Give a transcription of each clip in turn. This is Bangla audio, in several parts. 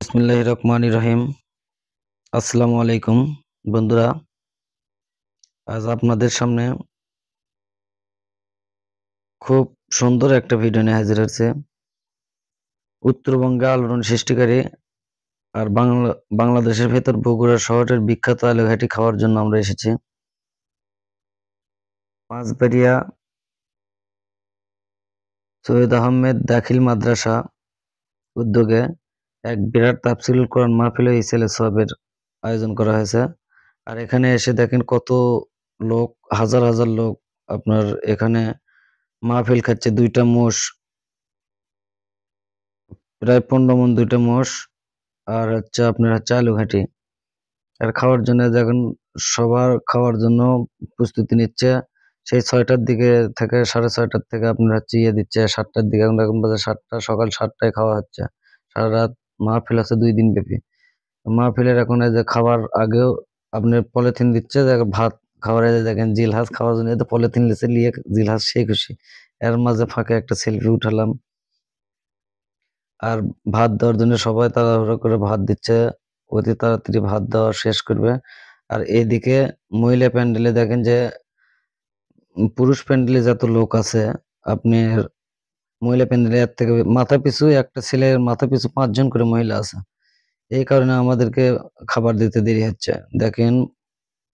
বিসমিল্লাহির রহমানির রহিম। আসসালামু আলাইকুম বন্ধুরা। আজ আপনাদের সামনে খুব সুন্দর একটা ভিডিও নিয়ে হাজির হয়েছে। উত্তরবঙ্গে আলোড়ন সৃষ্টিকারী আর বাংলাদেশের ভেতর বগুড়া শহরের বিখ্যাত আলুঘাটি খাওয়ার জন্য আমরা এসেছি। পাঁচবাড়িয়া সৈয়দ আহমেদ দাখিল মাদ্রাসা উদ্যোগে এক বিরাট তাফসীরুল কোরআন মাহফিল ও ইসেলে সওয়াবের আয়োজন করা হয়েছে। আর এখানে এসে দেখেন কত লোক, হাজার হাজার লোক আপনার এখানে মাহফিল খাচ্ছে। দুইটা মোষ, প্রায় 15 মণ দুইটা মোষ, আর আপনার আলুঘাটি। আর খাওয়ার জন্য যখন সবার খাওয়ার জন্য প্রস্তুতি নিচ্ছে, সেই 6টার দিকে থেকে 6:30টার থেকে আপনার ইয়ে দিচ্ছে 7টার দিকে। এখন বাজে 7টা, সকাল 7টায় খাওয়া হচ্ছে। সারা রাত মাহফিল আছে 2 দিন ব্যাপী। মাহফিলের এখন এই যে খাবার আগেও আপনার পলিথিন দিচ্ছে, ভাত খাবার। এই যে দেখেন জিলহাজ খাওয়ার জন্য তো পলিথিন লিচে নিয়ে জিলহাজ সেই খুশি। এর মাঝে ফাঁকে একটা সেলফি উঠালাম। আর ভাত দেওয়ার জন্য সবাই তাড়াহুড়ো করে ভাত দিচ্ছে, অতি তাড়াতাড়ি ভাত দেওয়া শেষ করবে। আর এইদিকে মহিলা প্যান্ডেলে দেখেন যে পুরুষ প্যান্ডেলে যত লোক আছে, আপনার মহিলা প্যান্ডেলে এর থেকে মাথা পিছু একটা ছেলের মাথা পিছু 5 জন করে মহিলা আছে। এই কারণে আমাদেরকে খাবার দিতে দেরি হচ্ছে। দেখেন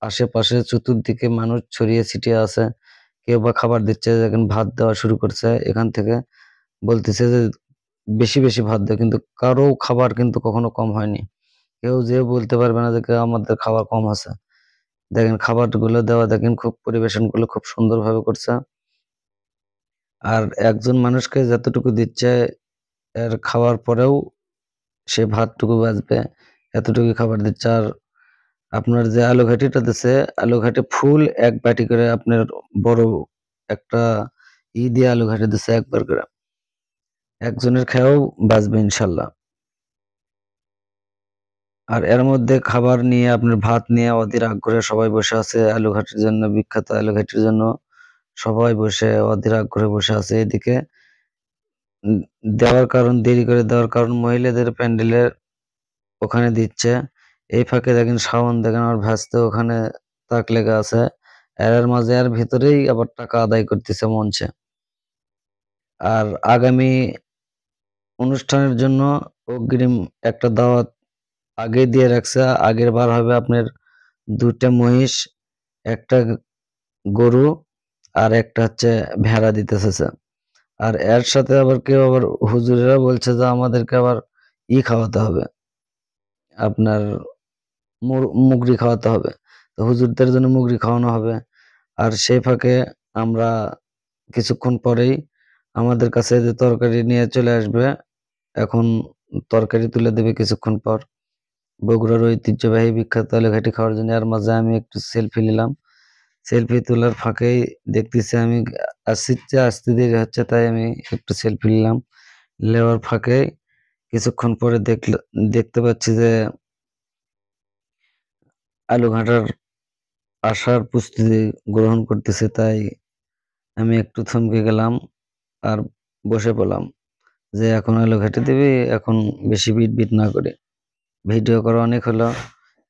আশেপাশে চতুর্দিকে মানুষ ছড়িয়ে ছিটিয়ে আছে, কেউ বা খাবার দিচ্ছে। দেখেন ভাত দেওয়া শুরু করছে এখান থেকে, বলতেছে যে বেশি বেশি ভাত দেয়, কিন্তু কারো খাবার কিন্তু কখনো কম হয়নি। কেউ যে বলতে পারবে না যে আমাদের খাবার কম আছে। দেখেন খাবারগুলো দেওয়া, দেখেন খুব পরিবেশনগুলো খুব সুন্দরভাবে করছে। আর একজন মানুষকে যতটুকু দিচ্ছে, এর খাওয়ার পরেও সে ভাতটুকু বাঁচবে, এতটুকু খাবার দিচ্ছে। আর আপনার যে আলু ঘাটিটা দিচ্ছে, আলু ঘাটি ফুল এক বাটি করে আপনার বড় একটা দিয়ে আলু ঘাটি দিচ্ছে একবার করে। একজনের খেয়েও বাঁচবে ইনশাল্লাহ। আর এর মধ্যে খাবার নিয়ে আপনার ভাত নিয়ে অধীর আগ্রহে সবাই বসে আছে। আলু ঘাটির জন্য বিখ্যাত, আলু ঘাটির জন্য সবাই বসে অধীর আগ্রহে বসে আছে। এদিকে দেওয়ার কারণ, দেরি করে দেওয়ার কারণ মহিলাদের প্যান্ডেলের ওখানে দিচ্ছে। এই ফাঁকে দেখেন শাওন, দেখেন আমার ভাসতে ওখানে তাক লেগে আছে। এর মাঝে এর ভিতরেই আবার টাকা আদায় করতেছে মঞ্চে। আর আগামী অনুষ্ঠানের জন্য অগ্রিম একটা দাওয়াত আগে দিয়ে রাখছে। আগের বার হবে আপনার 2টা মহিষ, একটা গরু, আর একটা ভেড়া দিতেছে। আর এর সাথে আবার কেউ আবার হুজুরেরা বলছে যে আমাদেরকে আবার খাওয়াতে হবে, আপনার মুগরি খাওয়াতে হবে। তো হুজুরদের জন্য মুগরি খাওয়ানো হবে। আর সেই ফাঁকে আমরা কিছুক্ষণ পরেই আমাদের কাছে যে তরকারি নিয়ে চলে আসবে। এখন তরকারি তুলে দেবে কিছুক্ষণ পর। বগুড়ার ঐতিহ্যবাহী বিখ্যাত আলুঘাটি খাওয়ার জন্য। এর মাঝে আমি একটু সেলফি নিলাম। সেলফি তোলার ফাঁকেই দেখতেছি আমি আসতে দেরি হচ্ছে, তাই আমি একটু সেলফি নিলাম। নেওয়ার ফাঁকে কিছুক্ষণ পরে দেখতে পাচ্ছি যে আলু ঘাটার আসার প্রস্তুতি গ্রহণ করতেছে। তাই আমি একটু থমকে গেলাম আর বসে পড়লাম যে এখন আলু ঘাটে দিবি, এখন বেশি বিট না করে। ভিডিও করা অনেক হলো,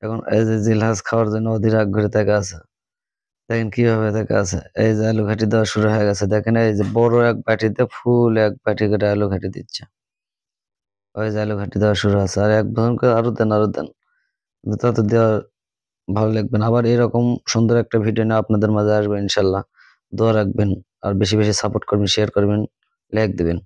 এখন এই যে জিলহাজ খাওয়ার জন্য অধীর আগ্রহে তাকে আছে। দেখেন কিভাবে তাকে আছে। এই যে আলু ঘাটি দেওয়া শুরু হয়ে গেছে। দেখেন এই যে বড় এক বাটিতে ফুল এক বাটি করে আলু ঘাটি দিচ্ছে। ওই যে আলু ঘাটি দেওয়া শুরু আছে। আর এক ধরন করে আরো দেন আরো দেন, কিন্তু তত দেওয়া ভালো লাগবে না। আবার এরকম সুন্দর একটা ভিডিও নিয়ে আপনাদের মাঝে আসবে ইনশাল্লাহ। দোয়া রাখবেন আর বেশি বেশি সাপোর্ট করবেন, শেয়ার করবেন, লাইক দিবেন।